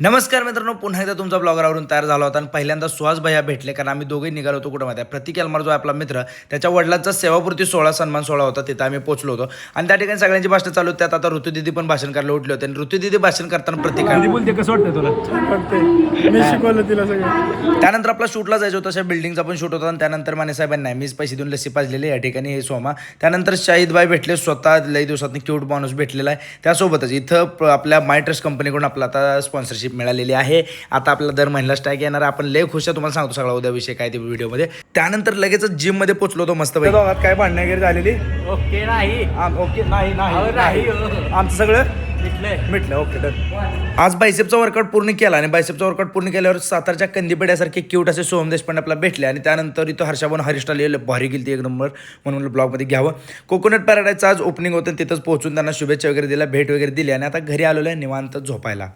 नमस्कार मित्रांनो, पुन्हा एकदा तुमचा ब्लॉगरवरून तयार झाला होता आणि पहिल्यांदा सुहास भैया भेटले. कारण आम्ही दोघेही निघालो होतो कुठं माहिती आहे, प्रतीक एलमार जो आहे आपला मित्र, त्याच्या वडिलांचा सेवापूर्ती सन्मान सोहळा होता. तिथं आम्ही पोहोचलो होतो आणि त्या ठिकाणी सगळ्यांची भाषण चालू होती. त्यात आता ऋतुदीदी पण भाषण करायला उठले होते आणि ऋतुदीदी भाषण करताना प्रतीक बोलते कसं वाटतं तुला? वाटतंय मी शिकवलं तिला सगळं. त्यानंतर आपला शूटला जायचं होतं, अशा बिल्डिंगचा पण शूट होता आणि त्यानंतर माने साहेबांनी नाही, मीच पैसे देऊन लस्सी पाजलेली या ठिकाणी हे सोमा. त्यानंतर शाहिदबाई भेटले, स्वतः लई दिवसातून क्यूट माणूस भेटलेला आहे. त्यासोबतच इथं आपल्या माय ट्रस्ट कंपनीकडून आपला आता स्पॉन्सरशिप मिळालेली आहे. आता आपला दर महिन्याला स्टॅक येणार. आपण लय खुश आहे, तुम्हाला सांगतो सगळा उद्या विषय काय ते व्हिडिओमध्ये. त्यानंतर लगेच जिम मध्ये पोहोचलो होतो मस्त पैकी. दोघात काय भांडणं वगैरे झालेली? ओके नाही ओके नाही नाही नाही आमचं सगळं मिटलं. Okay done. आज बायसेपचा वर्कआउट पूर्ण केला आणि बायसेपचा वर्कआउट पूर्ण केल्यावर सातारच्या कंदीपेड्यासारखे क्यूट असे सोहम देशपांडे आपल्याला भेटले आणि त्यानंतर इथं हर्षाबन हरिष्टाल भारी गेली एक नंबर म्हणून ब्लॉगमध्ये घ्यावं. कोकोनट पॅराडाईजचं आज ओपनिंग होतं, तिथंच पोहोचून त्यांना शुभेच्छा वगैरे दिल्या, भेट वगैरे दिली आणि आता घरी आलेलो आहे निवांत झोपायला.